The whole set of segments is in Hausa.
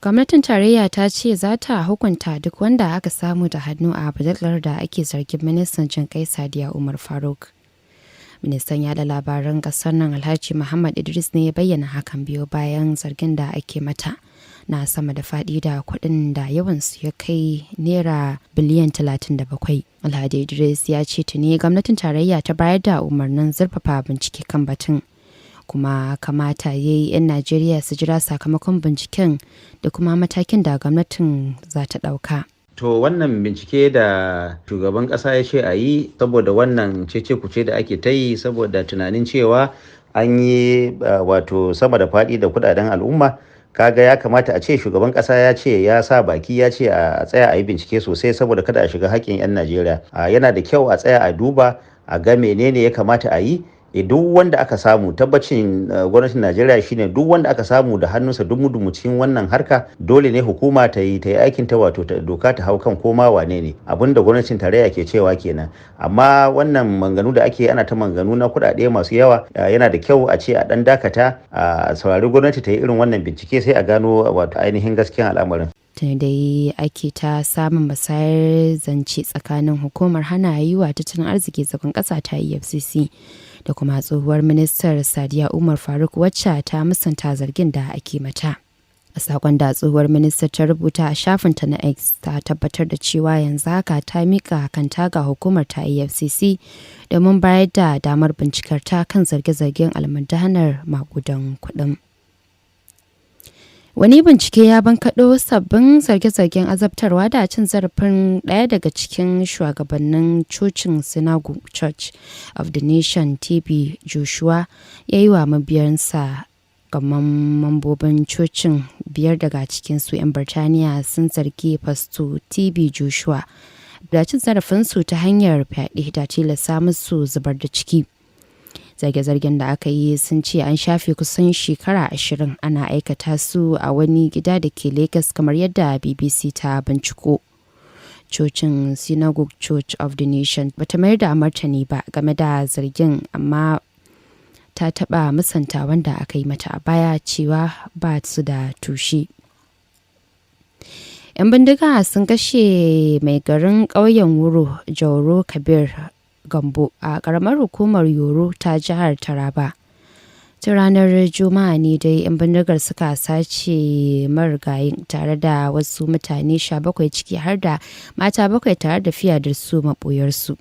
Gwamnatin tarayya ta ce za ta hukunta duk wanda aka samu da hannu a badalar da ake zargin ministan jin kai Sadiya Umar Faruk. Ministan yada labaran kasar nan Alhaji Muhammad Idris ne ya bayyana hakan biyo bayan zargin da ake mata na sama da faɗi da kuɗin da yawansu ya kai naira biliyan 37. Alhaji Idris ya ce tuni gwamnatin tarayya ta bayar da umarnin zurfafa bincike kan batun. Kuma kamata ya yi 'yan Najeriya su jira sakamakon binciken da kuma matakin da gwamnatin za ta ɗauka. To wannan bincike da shugaban ƙasa ya ce a yi saboda wannan cece-kuce da ake ta yi saboda tunanin cewa an yi wato sama da faɗi da kudaden al'umma, kaga ya kamata a ce shugaban ƙasa ya ce ya sa baki ya ce a tsaya a yi bincike sosai saboda kada a shiga haƙƙin 'yan Najeriya. Yana da kyau a tsaya a duba a ga menene ya kamata a yi. Duk wanda aka samu, tabbacin gwamnatin Najeriya shine duk wanda aka samu da hannunsa dumu-dumu cikin wannan harka dole ne hukuma ta yi aikin ta, wato doka ta hau kan koma wane ne, abinda gwamnatin tarayya ke cewa kenan. Amma wannan manganu da ake ana ta manganu na kuɗaɗe masu yawa, yana da kyau a ce a ɗan dakata a saurari gwamnati ta yi irin wannan bincike sai a gano wato ainihin gaskiyan al'amarin. Tun dai ake ta samun musayar zance tsakanin hukumar hana yi wa tattalin arziki zagon ƙasa ta EFCC da kuma tsohuwar ministar Sadiya Umar Faruk wacce ta musanta zargin da ake mata. A sakon da tsohuwar ministar ta rubuta a shafinta na X ta tabbatar da cewa yanzu haka ta mika kanta ga hukumar ta EFCC domin bayar da damar bincikar ta kan zarge-zargen almundahanar makudan kuɗin. Wani bincike ya bankaɗo sabbin zarge-zargen azabtarwa da cin zarafin ɗaya daga cikin shugabannin cocin Synagogue Church of the Nation TB Joshua ya yi wa mabiyansa. Gamman mambobin cocin 5 daga cikinsu 'yan Birtaniya sun zargi Fasto TB Joshua da cin zarafinsu ta hanyar fyaɗe da tilasta musu zubar da ciki. Zarge-zargen da aka yi sun ce an shafe kusan shekara 20 ana aikata su a wani gida da ke Lagos kamar yadda BBC ta binciko. Cocin Synagogue Church of the Nation bata mayar da martani ba game da zargin, amma ta taɓa musanta wanda aka yi mata a baya cewa ba su da tushe. 'Yan bindiga sun kashe mai garin ƙauyen Wuro Jauro Kabir Gambo a ƙaramar hukumar Yoro ta jihar Taraba. Tun ranar Juma'a ne dai 'yan bindigar suka sace marigayin tare da wasu mutane 17 ciki har da mata 7 tare da fiyadar su maɓoyarsu.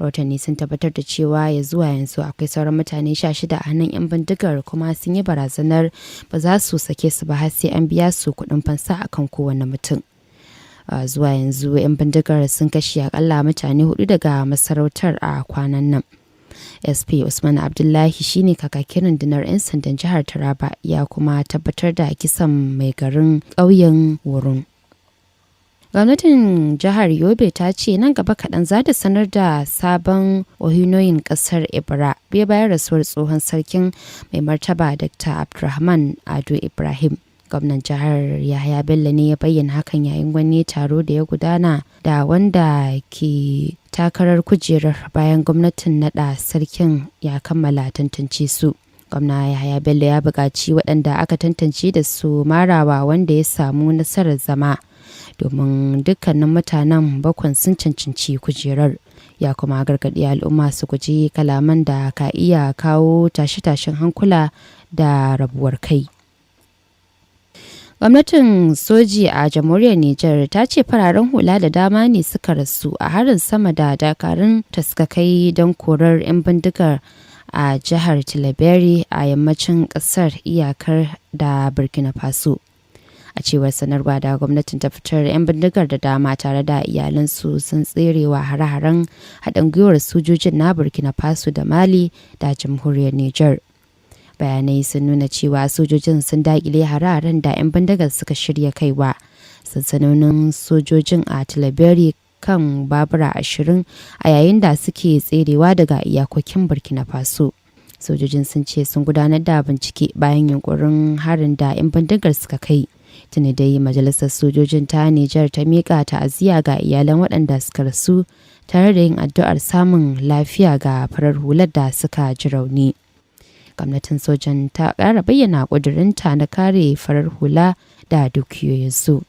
Rahotanni sun tabbatar da cewa ya zuwa yanzu akwai sauran mutane 16 a hannun 'yan bindigar, kuma sun yi barazanar ba za su sake su ba har sai an biya su kuɗin fansa akan kowane mutum. Zuwa yanzu 'yan bindigar sun kashe akalla mutane 4 daga masarautar a kwanan nan. SP Usman Abdullahi shine kakakin rundunar 'yan sandan jihar Taraba, ya kuma tabbatar da kisan mai garin ƙauyen Wurin. Gwamnatin jihar Yobe ta ce nan gaba kaɗan za ta sanar da sabon ohinoyin ƙasar Ibra bai bayar rasuwar tsohon sarkin mai martaba Dr. Abdulrahman Ado Ibrahim. Gwamnan jihar Yahaya Bello ne ya bayyana hakan yayin wani taro da ya gudana da wanda ke takarar kujerar bayan gwamnatin naɗa sarkin ya kammala tantance su. Gwamna Yahaya Bello ya buƙaci waɗanda aka tantance da su marawa wanda ya samu nasarar zama, domin dukkanin mutanen 7 sun cancanci kujerar. Ya kuma gargaɗi al'umma su guji kalaman da ka iya kawo tashe-tashen hankula da rabuwar kai. Gwamnatin soji a jamhuriyar Nijar ta ce fararen hula da dama ne suka rasu a harin sama da dakarun ta suka kai don korar 'yan bindigar a jihar Tilaberi a yammacin kasar iyakar da Burkina Faso. A cewar sanarwa da gwamnatin ta fitar, 'yan bindigar da dama tare da iyalansu sun tserewa hare-haren haɗin gwiwar sojojin na Burkina Faso da Mali da jamhuriyar Nijar. Bayanai sun nuna cewa sojojin sun dakile hare-haren da 'yan bindigar suka shirya kaiwa sansanonin sojojin a Tilaberi kan babura 20 a yayin da suke tserewa daga iyakokin Burkina Faso. Sojojin sun ce sun gudanar da bincike bayan yunkurin harin da 'yan bindigar suka kai. Tuni dai majalisar sojojin ta Nijar ta miƙa ta'aziyya ga iyalan waɗanda suka rasu tare da yin addu'ar samun lafiya ga farar hular da suka ji rauni. Gwamnatin sojan ta ƙara bayyana ƙudurinta na kare farar hula da dukiyoyinsu.